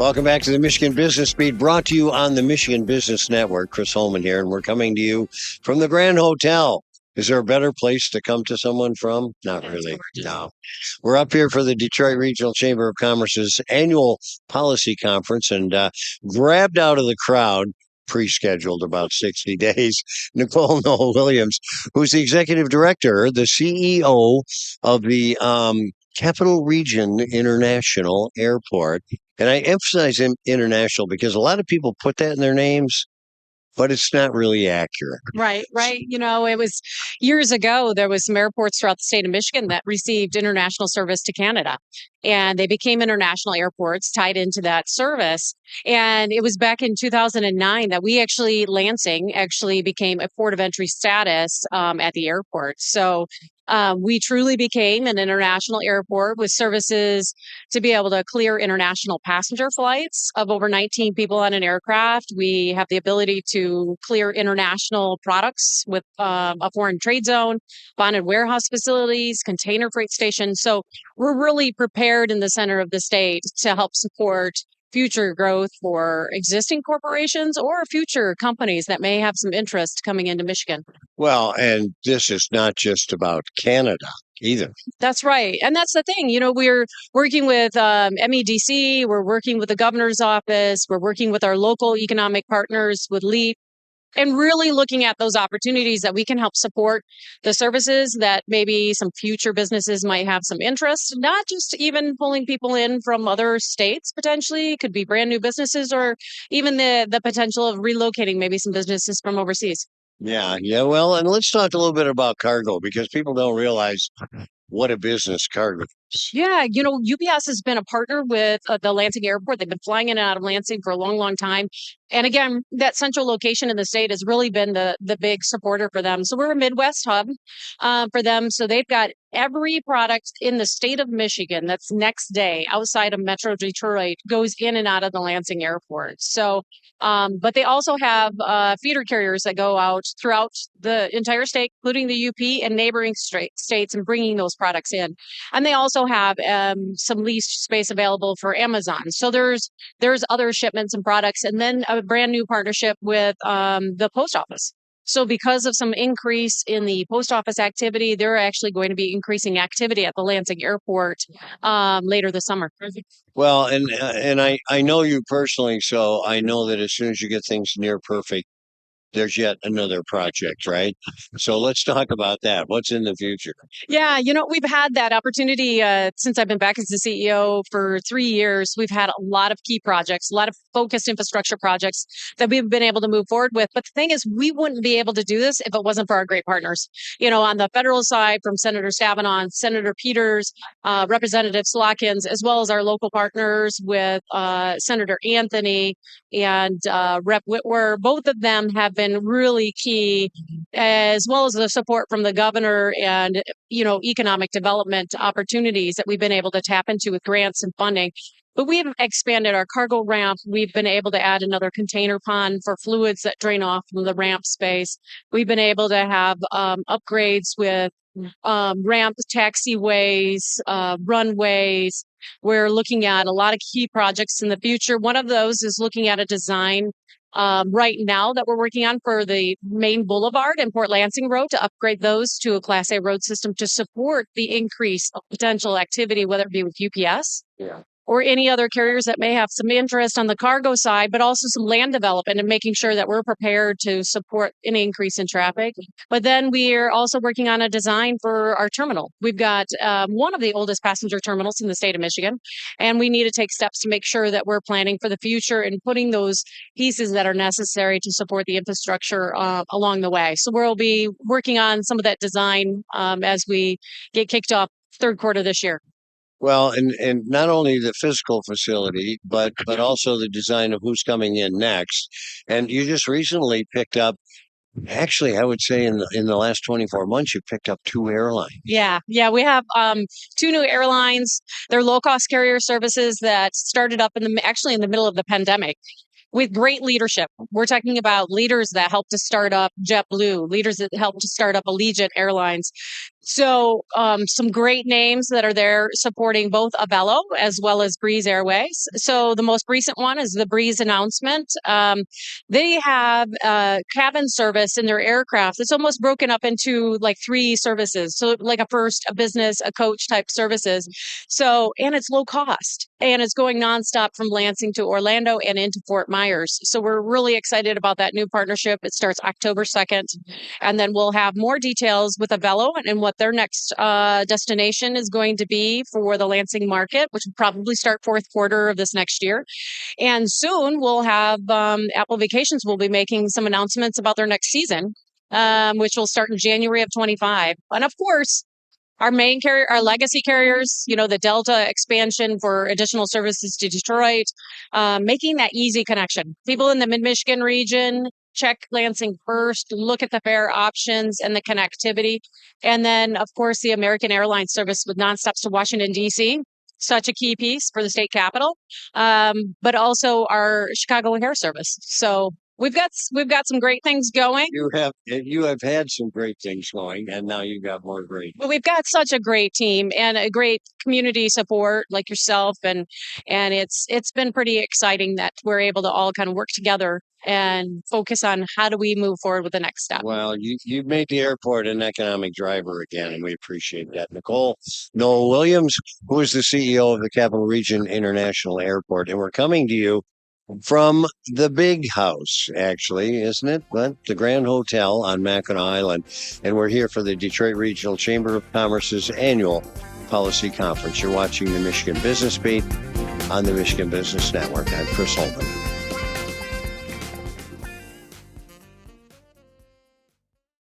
Welcome back to the Michigan Business Beat, brought to you on the Michigan Business Network. Chris Holman here, and we're coming to you from the Grand Hotel. Is there a better place to come to someone from? Not really. No. We're up here for the Detroit Regional Chamber of Commerce's annual policy conference, and grabbed out of the crowd, pre-scheduled about 60 days, Nicole Noll-Williams, who's the executive director, the CEO of the Capital Region International Airport. And I emphasize international because a lot of people put that in their names, but it's not really accurate. Right. It was years ago, there was some airports throughout the state of Michigan that received international service to Canada, and they became international airports tied into that service. And it was back in 2009 that Lansing became a port of entry status at the airport. So we truly became an international airport with services to be able to clear international passenger flights of over 19 people on an aircraft. We have the ability to clear international products with a foreign trade zone, bonded warehouse facilities, container freight stations. So we're really prepared in the center of the state to help support future growth for existing corporations or future companies that may have some interest coming into Michigan. Well, and this is not just about Canada either. That's right. And that's the thing. We're working with MEDC, we're working with the governor's office, we're working with our local economic partners with LEAP, and really looking at those opportunities that we can help support the services that maybe some future businesses might have some interest, not just even pulling people in from other states, potentially. It could be brand new businesses, or even the potential of relocating maybe some businesses from overseas. Yeah. Well, and let's talk a little bit about cargo, because people don't realize what a business cargo is. Yeah, UPS has been a partner with the Lansing Airport. They've been flying in and out of Lansing for a long, long time. And again, that central location in the state has really been the big supporter for them. So we're a Midwest hub for them. So they've got every product in the state of Michigan that's next day outside of Metro Detroit goes in and out of the Lansing Airport. So, but they also have feeder carriers that go out throughout the entire state, including the UP and neighboring states, and bringing those products in. And they also have some leased space available for Amazon. So there's other shipments and products, and then a brand new partnership with the post office. So because of some increase in the post office activity, they're actually going to be increasing activity at the Lansing Airport later this summer. Well, and I know you personally, so I know that as soon as you get things near perfect, there's yet another project, right? So let's talk about that. What's in the future? Yeah, we've had that opportunity since I've been back as the CEO for 3 years. We've had a lot of key projects, a lot of focused infrastructure projects that we've been able to move forward with. But the thing is, we wouldn't be able to do this if it wasn't for our great partners. On the federal side, from Senator Stabenow, Senator Peters, Representative Slotkins, as well as our local partners with Senator Anthony and Rep. Whitwer. Both of them have been really key, as well as the support from the governor and economic development opportunities that we've been able to tap into with grants and funding. But we've expanded our cargo ramp. We've been able to add another container pond for fluids that drain off from the ramp space. We've been able to have upgrades with ramp taxiways, runways. We're looking at a lot of key projects in the future. One of those is looking at a design right now that we're working on for the main boulevard and Port Lansing Road, to upgrade those to a Class A road system to support the increase of potential activity, whether it be with UPS or any other carriers that may have some interest on the cargo side, but also some land development and making sure that we're prepared to support an increase in traffic. But then we're also working on a design for our terminal. We've got one of the oldest passenger terminals in the state of Michigan, and we need to take steps to make sure that we're planning for the future and putting those pieces that are necessary to support the infrastructure along the way. So we'll be working on some of that design as we get kicked off third quarter this year. Well, and not only the physical facility, but also the design of who's coming in next. And you just recently picked up, actually, I would say in the last 24 months, you picked up 2 airlines. Yeah, we have 2 new airlines. They're low-cost carrier services that started up in the middle of the pandemic, with great leadership. We're talking about leaders that helped to start up JetBlue, leaders that helped to start up Allegiant Airlines. So, some great names that are there supporting both Avello as well as Breeze Airways. So, the most recent one is the Breeze announcement. They have cabin service in their aircraft. It's almost broken up into like three services. So, like a first, a business, a coach type services. So, and it's low cost and it's going nonstop from Lansing to Orlando and into Fort Myers. So, we're really excited about that new partnership. It starts October 2nd. And then we'll have more details with Avello and what their next destination is going to be for the Lansing market, which will probably start fourth quarter of this next year. And soon we'll have Apple Vacations will be making some announcements about their next season, which will start in January of 25. And of course, our main carrier, our legacy carriers, the Delta expansion for additional services to Detroit, making that easy connection. People in the mid-Michigan region, check Lansing first, look at the fare options and the connectivity. And then, of course, the American Airlines service with nonstops to Washington, D.C., such a key piece for the state capital, but also our Chicago O'Hare service. So we've got some great things going. You have had some great things going, and now you've got more great. Well, we've got such a great team and a great community support like yourself, and it's been pretty exciting that we're able to all kind of work together and focus on how do we move forward with the next step. Well, you've made the airport an economic driver again, and we appreciate that. Nicole Noll-Williams, who is the CEO of the Capital Region International Airport, and we're coming to you from the big house, actually, isn't it? But the Grand Hotel on Mackinac Island. And we're here for the Detroit Regional Chamber of Commerce's annual policy conference. You're watching the Michigan Business Beat on the Michigan Business Network. I'm Chris Holman.